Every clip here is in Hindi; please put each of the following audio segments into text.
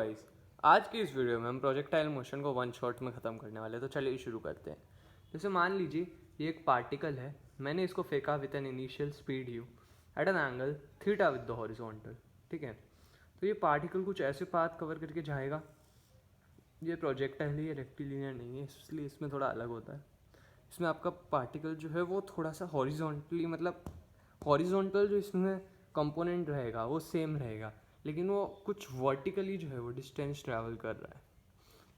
गाइस, आज की इस वीडियो में हम प्रोजेक्टाइल मोशन को वन शॉट में ख़त्म करने वाले हैं। तो चलिए शुरू करते हैं। जैसे मान लीजिए ये एक पार्टिकल है, मैंने इसको फेंका with an initial speed u at an angle theta with the horizontal. ठीक है, तो ये पार्टिकल कुछ ऐसे पाथ कवर करके जाएगा। ये प्रोजेक्टाइल है, ये रेक्टिलिनियर नहीं है, इसलिए इसमें थोड़ा अलग होता है। इसमें आपका पार्टिकल जो है वो थोड़ा सा हॉरिजॉन्टली, मतलब हॉरिजॉन्टल जो इसमें कंपोनेंट रहेगा वो सेम रहेगा, लेकिन वो कुछ वर्टिकली जो है वो डिस्टेंस ट्रैवल कर रहा है।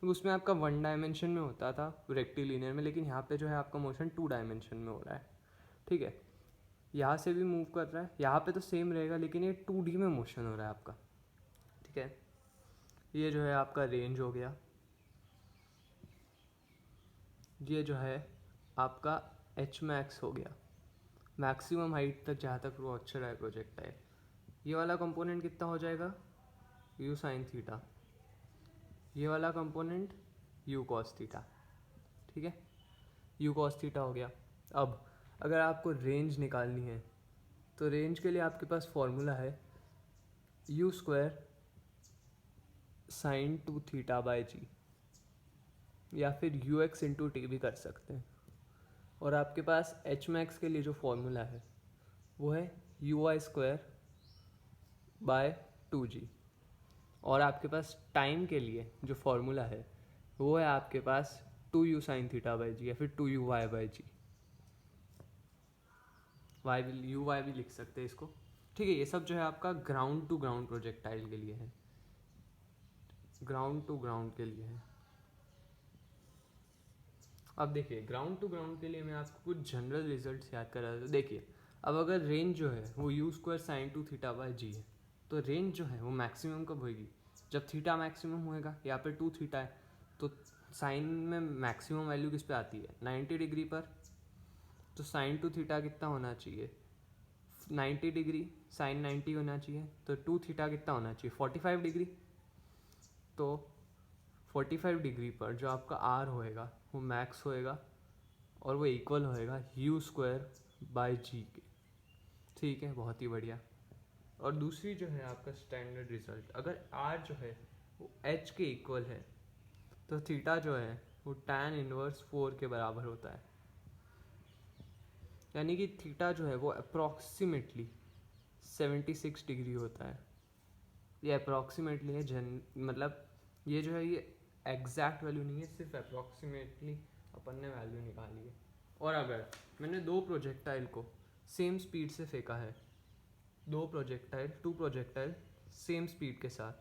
तो उसमें आपका वन डायमेंशन में होता था रेक्टिलिनियर में, लेकिन यहाँ पे जो है आपका मोशन टू डायमेंशन में हो रहा है। ठीक है, यहाँ से भी मूव कर रहा है, यहाँ पे तो सेम रहेगा लेकिन ये 2D में मोशन हो रहा है आपका। ठीक है, ये जो है आपका रेंज हो गया, ये जो है आपका एच मैक्स हो गया, मैक्सिमम हाइट तक जहाँ तक वो अच्छा रहा है प्रोजेक्टाइल। ये वाला कंपोनेंट कितना हो जाएगा, यू साइन थीटा। ये वाला कंपोनेंट यू कॉस थीटा। ठीक है, यू कॉस थीटा हो गया। अब अगर आपको रेंज निकालनी है तो रेंज के लिए आपके पास फॉर्मूला है u square sine two theta by g, या फिर यू एक्स इंटू टी भी कर सकते हैं। और आपके पास एच मैक्स के लिए जो फॉर्मूला है वो है u i square by two g. और आपके पास टाइम के लिए जो फॉर्मूला है वो है आपके पास two u sine theta by g, या फिर two u y by g. Y भी, यू वाई भी लिख सकते हैं इसको। ठीक है, ये सब जो है आपका ग्राउंड टू ग्राउंड प्रोजेक्टाइल के लिए है, ग्राउंड टू ग्राउंड के लिए है। अब देखिए, ग्राउंड टू ग्राउंड के लिए मैं आपको कुछ जनरल रिजल्ट्स याद करा दूँ। देखिए, अब अगर रेंज जो है वो u square sine two theta by g है, तो रेंज जो है वो मैक्सिमम कब होगी, जब थीटा मैक्सिमम होएगा। यहाँ पे टू थीटा है तो साइन में मैक्सिमम वैल्यू किस पे आती है, 90 डिग्री पर। तो साइन टू थीटा कितना होना चाहिए, 90 डिग्री, साइन 90 होना चाहिए। तो टू थीटा कितना होना चाहिए, 45 डिग्री। तो 45 डिग्री पर जो आपका आर होएगा वो मैक्स होएगा, और वो इक्वल होएगा यू स्क्वायर बाय जी के। ठीक है, बहुत ही बढ़िया। और दूसरी जो है आपका स्टैंडर्ड रिजल्ट, अगर आर जो है वो एच के इक्वल है तो थीटा जो है वो tan इनवर्स 4 के बराबर होता है। यानी कि थीटा जो है वो अप्रॉक्सीमेटली 76 डिग्री होता है। ये अप्रॉक्सीमेटली है, मतलब ये जो है ये एग्जैक्ट वैल्यू नहीं है, सिर्फ अप्रॉक्सीमेटली अपन ने वैल्यू निकाली है। और अगर मैंने दो प्रोजेक्टाइल को सेम स्पीड से फेंका है, टू प्रोजेक्टाइल सेम स्पीड के साथ,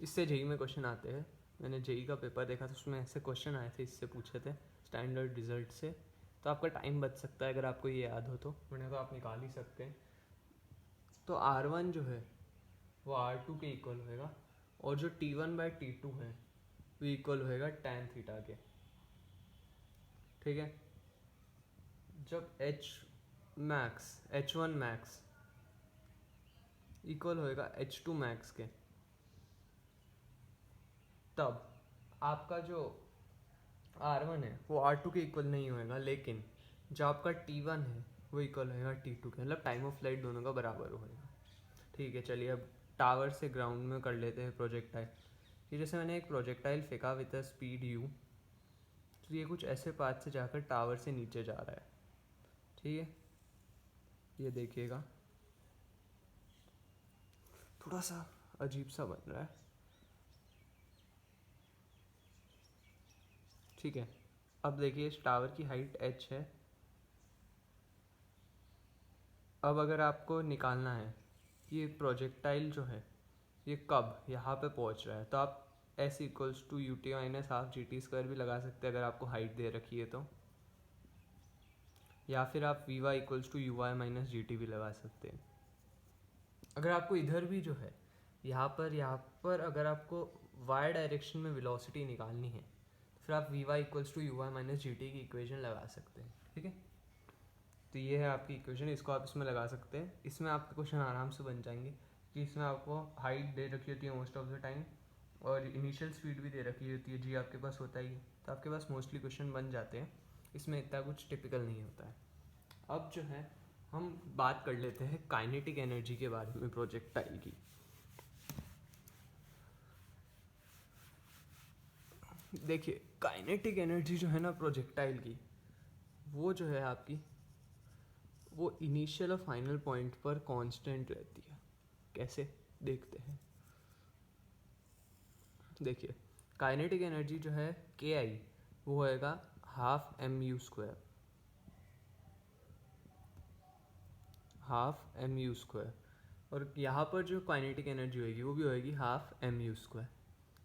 इससे जेई में क्वेश्चन आते हैं। मैंने जेई का पेपर देखा था, उसमें ऐसे क्वेश्चन आए थे, इससे पूछे थे स्टैंडर्ड रिजल्ट से। तो आपका टाइम बच सकता है अगर आपको ये याद हो तो, वरना तो आप निकाल ही सकते हैं। तो R1 जो है वो R2 के इक्वल होएगा, और जो T1 बाई T2 है वो इक्वल होएगा tan थीटा के। ठीक है, जब H1 मैक्स इक्वल होएगा H2 मैक्स के, तब आपका जो R1 है वो R2 के इक्वल नहीं होएगा, लेकिन जो आपका T1 है वो इक्वल होएगा T2 के, मतलब टाइम ऑफ फ्लाइट दोनों का बराबर होएगा। ठीक है, चलिए अब टावर से ग्राउंड में कर लेते हैं प्रोजेक्टाइल। कि जैसे मैंने एक प्रोजेक्टाइल फेंका विद स्पीड यू, तो ये कुछ ऐसे पाथ से जाकर टावर से नीचे जा रहा है। ठीक है, ये देखिएगा थोड़ा सा अजीब सा बन रहा है। ठीक है, अब देखिए इस टावर की हाइट h है। अब अगर आपको निकालना है कि ये प्रोजेक्टाइल जो है ये कब यहाँ पे पहुँच रहा है, तो आप s equals to u t minus half g t square भी लगा सकते हैं अगर आपको हाइट दे रखी है तो, या फिर आप v y equals to u y minus g t भी लगा सकते हैं। अगर आपको इधर भी जो है यहाँ पर अगर आपको y डायरेक्शन में वेलोसिटी निकालनी है, फिर आप v y equals to u y minus g t की इक्वेशन लगा सकते हैं। ठीक है, तो ये है आपकी इक्वेशन, इसको आप इसमें लगा सकते हैं। इसमें आपके क्वेश्चन आराम से बन जाएंगे कि इसमें आपको हाइट दे रखी होती है मोस्ट ऑफ द टाइम, और इनिशियल स्पीड भी दे रखी होती है, जी आपके पास होता ही है, तो आपके पास मोस्टली क्वेश्चन बन जाते हैं। इसमें इतना कुछ टिपिकल नहीं होता है। अब जो है हम बात कर लेते हैं काइनेटिक एनर्जी के बारे में प्रोजेक्टाइल की। देखिए काइनेटिक एनर्जी जो है ना प्रोजेक्टाइल की, वो जो है आपकी, वो इनिशियल और फाइनल पॉइंट पर कांस्टेंट रहती है। कैसे देखते हैं, देखिए काइनेटिक एनर्जी जो है के आई, वो होएगा half m u square, half m u square. और यहाँ पर जो काइनेटिक एनर्जी होएगी वो भी होएगी हाफ एम यू स्क्वायर।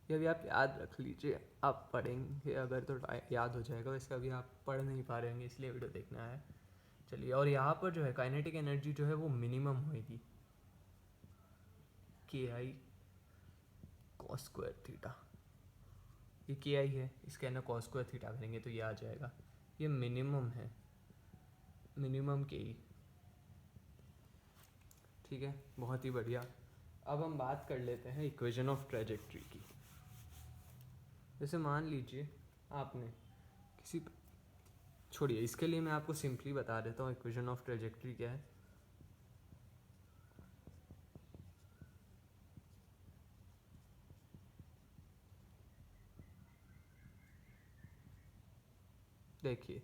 ये भी आप याद रख लीजिए, आप पढ़ेंगे अगर तो याद हो जाएगा, वैसे अभी आप पढ़ नहीं पा रहे होंगे इसलिए वीडियो देखना है। चलिए, और यहाँ पर जो है काइनेटिक एनर्जी जो है वो मिनिमम होएगी के आई कॉस स्क्वायर थीटा। ये के आई है, इसके अंदर कॉस स्क्वायर थीटा करेंगे तो ये आ जाएगा, ये मिनिमम है, मिनिमम के ई। ठीक है, बहुत ही बढ़िया। अब हम बात कर लेते हैं इक्वेशन ऑफ ट्रेजेक्ट्री की। जैसे मान लीजिए आपने किसी, छोड़िए इसके लिए मैं आपको सिंपली बता देता हूँ इक्वेशन ऑफ ट्रेजेक्ट्री क्या है। देखिए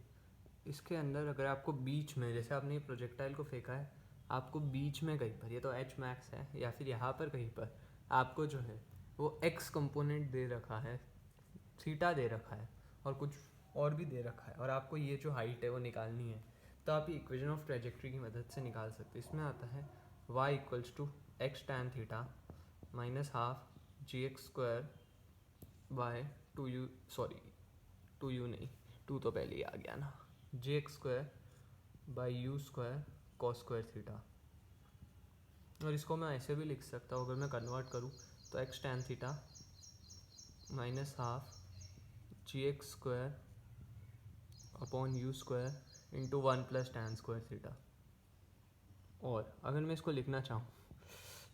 इसके अंदर अगर आपको बीच में, जैसे आपने प्रोजेक्टाइल को फेंका है, आपको बीच में कहीं पर, ये तो एच मैक्स है, या फिर यहाँ पर कहीं पर आपको जो है वो एक्स कंपोनेंट दे रखा है, थीटा दे रखा है, और कुछ और भी दे रखा है, और आपको ये जो हाइट है वो निकालनी है, तो आप ये इक्वेशन ऑफ ट्रेजेक्ट्री की मदद से निकाल सकते हैं। इसमें आता है y equals to x tan theta minus half g x square by two u, sorry two u नहीं, टू तो पहले ही आ गया ना, j x square by u square cos square theta. और इसको मैं ऐसे भी लिख सकता हूँ, अगर मैं कन्वर्ट करूँ तो x tan theta minus half g x square upon u square into one plus tan square theta. और अगर मैं इसको लिखना चाहूँ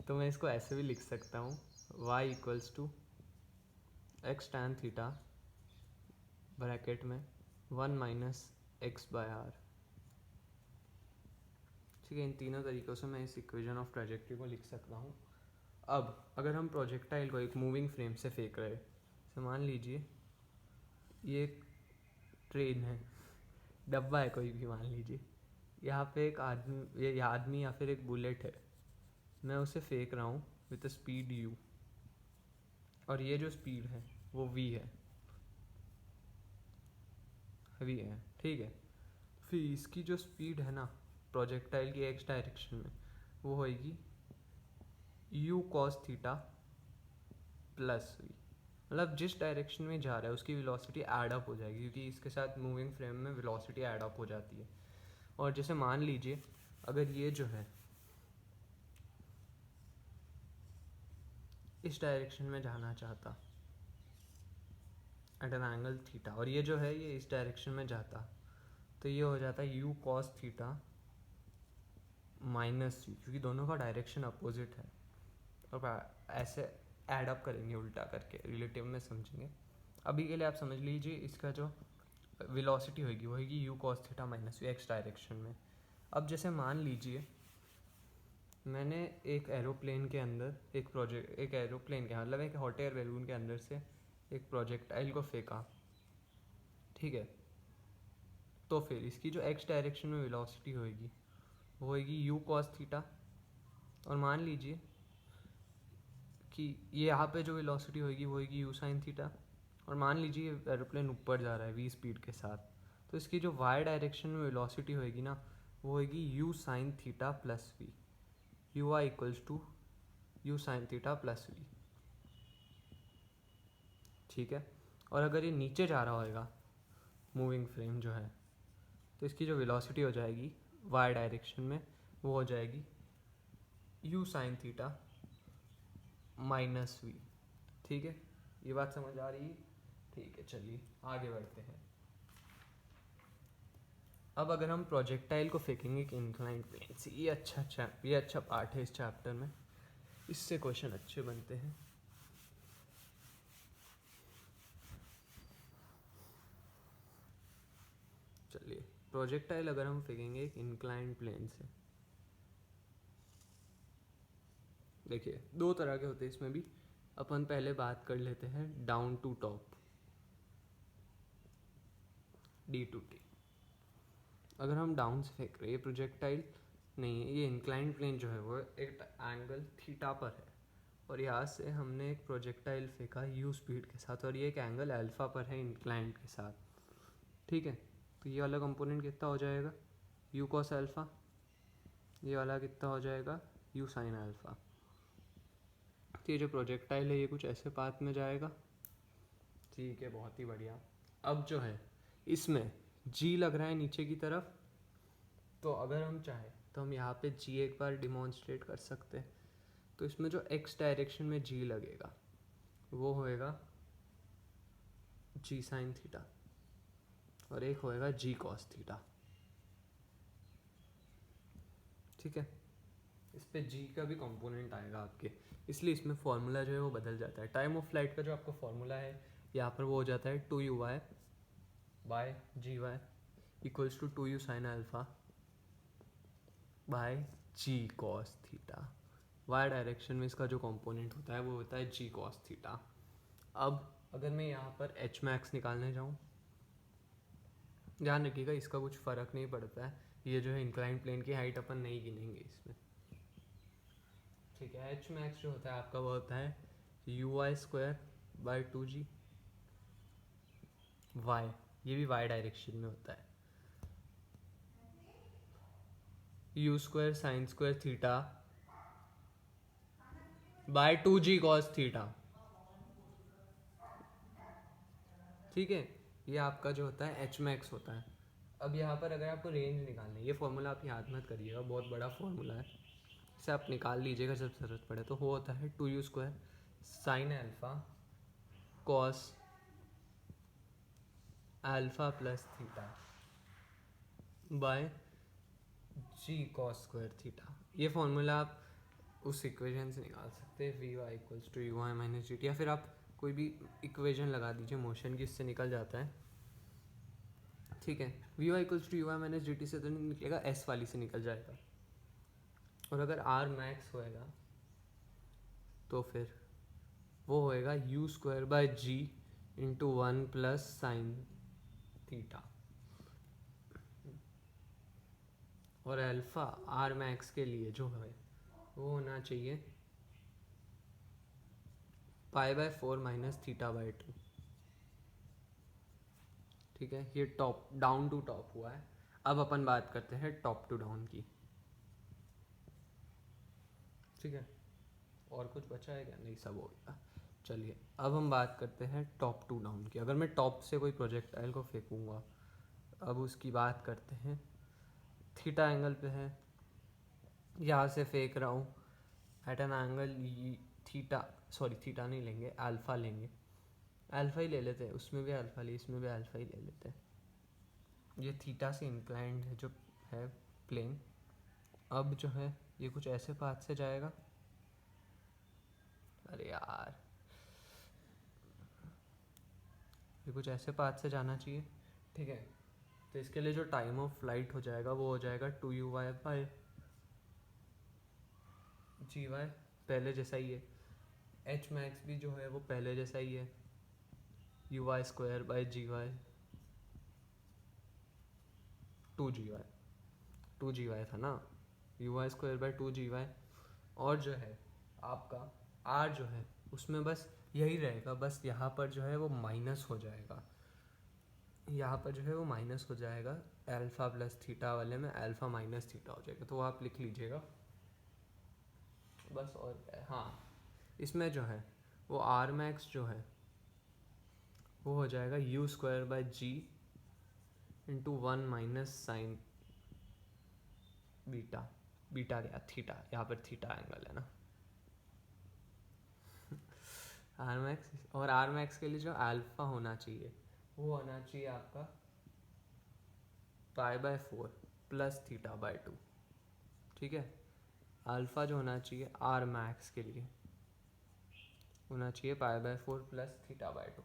तो मैं इसको ऐसे भी लिख सकता हूँ, y equals to x tan theta bracket में one minus x by r. ठीक है, इन तीनों तरीक़ों से मैं इस इक्वेशन ऑफ ट्रेजेक्ट्री को लिख सकता हूँ। अब अगर हम प्रोजेक्टाइल को एक मूविंग फ्रेम से फेंक रहे हैं, तो मान लीजिए ये एक ट्रेन है, डब्बा है कोई भी मान लीजिए, यहाँ पे एक आदमी, ये आदमी या फिर एक बुलेट है, मैं उसे फेंक रहा हूँ विद स्पीड u, और ये जो स्पीड है वो v है, ठीक है। फिर इसकी जो स्पीड है ना प्रोजेक्टाइल की एक्स डायरेक्शन में, वो होएगी u cos theta plus v, मतलब जिस डायरेक्शन में जा रहा है उसकी वेलोसिटी ऐड अप हो जाएगी, क्योंकि इसके साथ मूविंग फ्रेम में वेलोसिटी ऐड अप हो जाती है। और जैसे मान लीजिए अगर ये जो है इस डायरेक्शन में जाना चाहता एट एन एंगल थीटा, और ये जो है ये इस डायरेक्शन में जाता, तो ये हो जाता है u cos theta minus v, क्योंकि दोनों का डायरेक्शन अपोजिट है। और ऐसे ऐड अप करेंगे उल्टा करके, रिलेटिव में समझेंगे। अभी के लिए आप समझ लीजिए इसका जो वेलोसिटी होगी वो होगी u cos theta minus v x direction में। अब जैसे मान लीजिए मैंने एक एरोप्लेन के अंदर एक एरोप्लेन के मतलब एक हॉट एयर बैलून के अंदर से एक प्रोजेक्टाइल को फेंका, ठीक है। तो फिर इसकी जो एक्स डायरेक्शन में वेलोसिटी होएगी वो होएगी u cos थीटा, और मान लीजिए कि ये यहाँ पे जो वेलोसिटी होएगी वो होएगी u sin थीटा, और मान लीजिए एरोप्लेन ऊपर जा रहा है v स्पीड के साथ, तो इसकी जो y डायरेक्शन में वेलोसिटी होएगी ना वो होएगी u sin theta plus v, u i equals to u sin theta plus v, ठीक है। और अगर ये नीचे जा रहा होएगा मूविंग फ्रेम जो है, तो इसकी जो वेलोसिटी हो जाएगी y डायरेक्शन में वो हो जाएगी u sin theta minus v, ठीक है। ये बात समझ आ रही है? ठीक है, चलिए आगे बढ़ते हैं। अब अगर हम प्रोजेक्टाइल को फेंकेंगे कि इंक्लाइंड प्लेन से, ये अच्छा पार्ट है इस चैप्टर में, इससे क्वेश्चन अच्छे बनते हैं। चलिए, प्रोजेक्टाइल अगर हम फेंकेंगे एक इंक्लाइंड प्लेन से, देखिए दो तरह के होते हैं इसमें भी। अपन पहले बात कर लेते हैं डाउन टू टॉप। d2t। अगर हम डाउन से फेंक रहे हैं, ये प्रोजेक्टाइल नहीं है, ये इंक्लाइंड प्लेन जो है वो एक एंगल थीटा पर है, और यहाँ से हमने एक प्रोजेक्टाइल फेंका u स्पीड के साथ, और ये एक एंगल अल्फा पर है इंक्लाइंड के साथ, ठीक है। तो ये वाला कंपोनेंट कितना हो जाएगा, u cos अल्फा, ये वाला कितना हो जाएगा, u sin अल्फा। तो ये जो प्रोजेक्टाइल है ये कुछ ऐसे पाथ में जाएगा, ठीक है, बहुत ही बढ़िया। अब जो है इसमें g लग रहा है नीचे की तरफ, तो अगर हम चाहें तो हम यहाँ पे g एक बार डिमॉन्स्ट्रेट कर सकते हैं। तो इसमें जो x डायरेक्शन में g लगेगा वो होएगा g sin थीटा, और एक होएगा g cos थीटा, ठीक है। इस पे g का भी कंपोनेंट आएगा आपके, इसलिए इसमें फॉर्मूला जो है वो बदल जाता है। टाइम ऑफ फ्लाइट का जो आपका फॉर्मूला है यहाँ पर वो हो जाता है 2u by g y equals to 2u sine alpha by g cos theta. Y direction में इसका जो कंपोनेंट होता है वो होता है जी कॉस थीटा। अब अगर मैं यहाँ पर एच मैक्स निकालने जाऊँ, ध्यान रखिएगा इसका कुछ फ़र्क नहीं पड़ता है, ये जो है इंक्लाइंड प्लेन की हाइट अपन नहीं गिनेंगे इसमें, ठीक है। एच मैक्स जो होता है आपका वो होता है u y square by 2g y, ये भी वाई डायरेक्शन में होता है, u square sine square theta by 2g cos theta, ठीक है। ये आपका जो होता है एच मैक्स होता है। अब यहाँ पर अगर आपको रेंज निकालनी है, ये फॉर्मूला आप याद मत करिएगा, बहुत बड़ा फॉर्मूला है, इसे आप निकाल लीजिएगा जब ज़रूरत पड़े। तो वो होता है 2u square sine alpha cos alpha plus theta by g cos square theta. ये फॉर्मूला आप उस इक्वेशन से निकाल सकते हैं, v y equals to u y minus g t, या फिर आप कोई भी इक्वेशन लगा दीजिए मोशन की, इससे निकल जाता है, ठीक है। V y equals to u y minus g t से तो नहीं निकलेगा, एस वाली से निकल जाएगा। और अगर आर मैक्स होएगा तो फिर वो होएगा u square by g into 1 plus sine theta, और अल्फा आर मैक्स के लिए जो है वो होना चाहिए pi by 4 minus theta by 2, ठीक है। ये टॉप डाउन टू टॉप हुआ है। अब अपन बात करते हैं टॉप टू डाउन की, ठीक है। और कुछ बचा है क्या, नहीं, सब हो गया। चलिए अब हम बात करते हैं टॉप टू डाउन की। अगर मैं टॉप से कोई प्रोजेक्टाइल को फेंकूंगा, अब उसकी बात करते हैं, थीटा एंगल पे है, यहाँ से फेंक रहा हूँ at an angle theta, sorry theta नहीं लेंगे, अल्फ़ा लेंगे, अल्फ़ा ही ले लेते हैं, उसमें भी अल्फ़ा ले, इसमें भी अल्फ़ा ही ले लेते हैं। ये थीटा से इंक्लाइंड है जो है प्लेन। अब जो है ये कुछ ऐसे पाथ से जाएगा, अरे यार ये कुछ ऐसे पाथ से जाना चाहिए, ठीक है। तो इसके लिए जो टाइम ऑफ फ्लाइट हो जाएगा वो हो जाएगा 2u Y by g Y, पहले जैसा ही है। एच मैक्स भी जो है वो पहले जैसा ही है, u y square by g y 2g y था ना, u y square by 2g y. और जो है आपका आर जो है उसमें बस यही रहेगा, बस यहाँ पर जो है वो माइनस हो जाएगा, यहाँ पर जो है वो माइनस हो जाएगा, अल्फ़ा प्लस थीटा वाले में अल्फ़ा माइनस थीटा हो जाएगा, तो वो आप लिख लीजिएगा बस। और हाँ, इसमें जो है वो आर मैक्स जो है वो हो जाएगा u square by g into 1 minus sine beta, beta क्या, थीटा, यहाँ पर थीटा एंगल है ना, आर मैक्स। और आर मैक्स के लिए जो अल्फ़ा होना चाहिए वो होना चाहिए आपका पाई बाय 4 प्लस थीटा बाय 2, ठीक है। अल्फ़ा जो होना चाहिए आर मैक्स के लिए होना चाहिए pi by 4 plus theta by 2।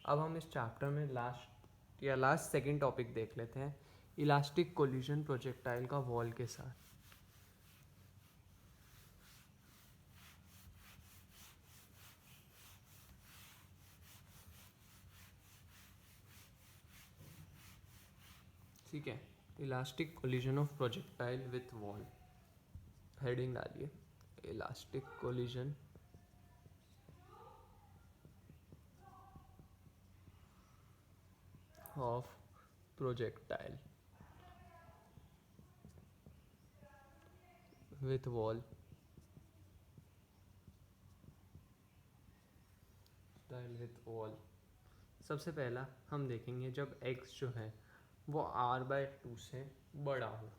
अब हम इस चैप्टर में लास्ट सेकंड टॉपिक देख लेते हैं, इलास्टिक कोलिजन प्रोजेक्टाइल का वॉल के साथ। ठीक है, elastic collision of projectile with wall, heading डालिए elastic collision of projectile with wall, tile with wall. सबसे पहला हम देखेंगे जब x जो है वो r/2 से बड़ा हो।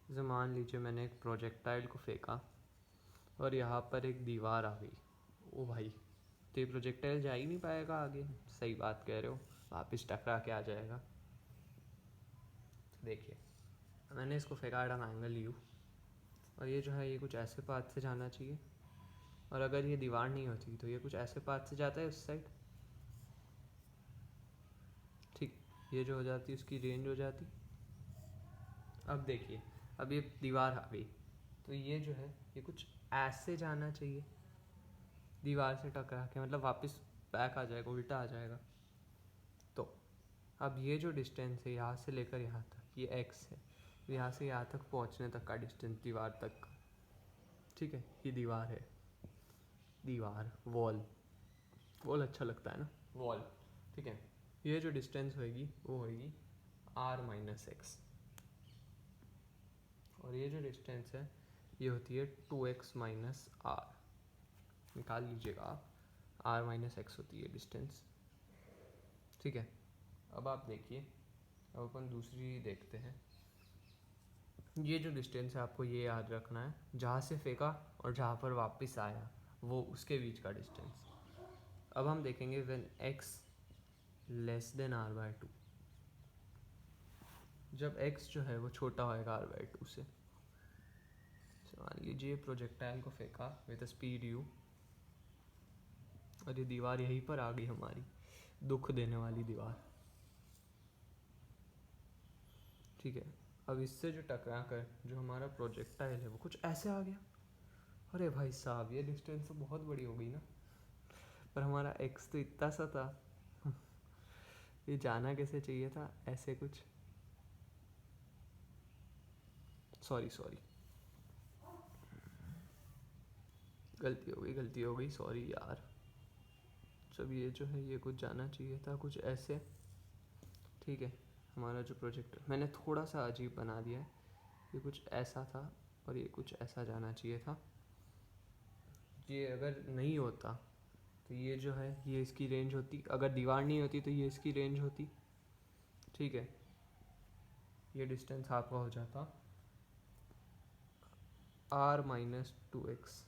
जैसे मान लीजिए मैंने एक प्रोजेक्टाइल को फेंका और यहाँ पर एक दीवार आ गई। ओ भाई, तो ये प्रोजेक्टाइल जा ही नहीं पाएगा आगे। सही बात कह रहे हो, वापस टकरा के आ जाएगा। देखिए, मैंने इसको फेंका एट एन एंगल u, और ये जो है ये कुछ ऐसे पाथ से जाना चाहिए, और अगर ये दीवार नहीं होती तो ये कुछ ऐसे पाथ से जाता है उस साइड। ठीक, ये जो हो जाती उसकी रेंज हो जाती। अब देखिए, अब ये दीवार आ गई तो ये जो है ये कुछ ऐसे जाना चाहिए दीवार से टकरा के, मतलब वापस बैक आ जाएगा, उल्टा आ जाएगा। तो अब ये जो डिस्टेंस है यहाँ से लेकर यहाँ तक, ये x है, यहाँ से यहाँ तक पहुँचने तक का डिस्टेंस दीवार तक का। ठीक है, ये दीवार है, दीवार वॉल, वॉल अच्छा लगता है ना, वॉल। ठीक है, ये जो डिस्टेंस होएगी वो होएगी r-x, और ये जो डिस्टेंस है ये होती है 2x - r। निकाल लीजिएगा आप, r-x होती है डिस्टेंस। ठीक है, अब आप देखिए, अब अपन दूसरी देखते हैं। ये जो डिस्टेंस है आपको ये याद रखना है, जहाँ से फेंका और जहाँ पर वापस आया वो उसके बीच का डिस्टेंस। अब हम देखेंगे व्हेन x < r/2, जब x जो है वो छोटा होएगा r/2 से। मान लीजिए प्रोजेक्टाइल को फेंका विद स्पीड u, और ये दीवार यहीं पर आ गई हमारी, दुख देने वाली दीवार। ठीक है, अब इससे जो टकरा कर जो हमारा प्रोजेक्टाइल है वो कुछ ऐसे आ गया। अरे भाई साहब, ये डिस्टेंस तो बहुत बड़ी हो गई ना, पर हमारा x तो इतना सा था। ये जाना कैसे चाहिए था, ऐसे कुछ। सॉरी, गलती हो गई, सॉरी यार। जब ये जो है ये कुछ जाना चाहिए था कुछ ऐसे। ठीक है, हमारा जो प्रोजेक्ट मैंने थोड़ा सा अजीब बना दिया है, ये कुछ ऐसा था और ये कुछ ऐसा जाना चाहिए था। ये अगर नहीं होता तो ये जो है ये इसकी रेंज होती, अगर दीवार नहीं होती तो ये इसकी रेंज होती। ठीक है, ये डिस्टेंस आपका हो जाता r-2x।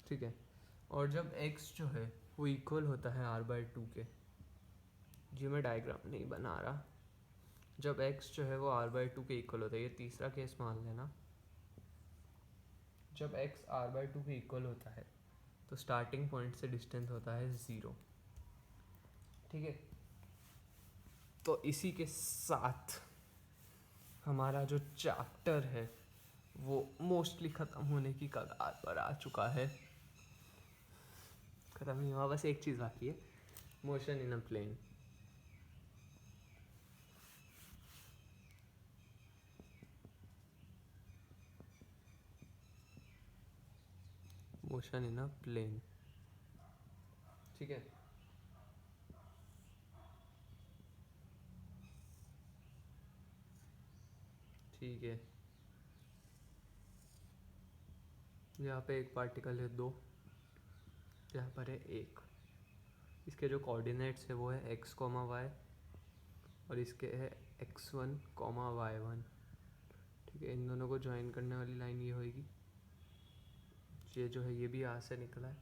ठीक है, और जब x जो है वो इक्वल होता है r/2 के, जी मैं डायग्राम नहीं बना रहा, जब x जो है वो r/2 के इक्वल होता है, ये तीसरा केस मान लेना, जब x r/2 के इक्वल होता है तो स्टार्टिंग पॉइंट से डिस्टेंस होता है 0। ठीक है, तो इसी के साथ हमारा जो चैप्टर है वो मोस्टली ख़त्म होने की कगार पर आ चुका है। ख़त्म नहीं हुआ, बस एक चीज़ बाकी है, motion in a plane. Motion in a plane. ठीक है, ठीक है, यहाँ पे एक पार्टिकल है 2, यहाँ पर है 1। इसके जो कोऑर्डिनेट्स है वो है x, y, और इसके है x1, y1। ठीक है, इन दोनों को ज्वाइन करने वाली लाइन ये होगी। ये जो है ये भी यहाँ से निकला है,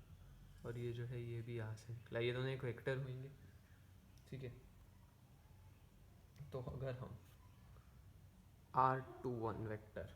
और ये जो है ये भी यहाँ से निकला, ये दोनों एक वेक्टर होंगे। ठीक है, तो अगर हम r21 वेक्टर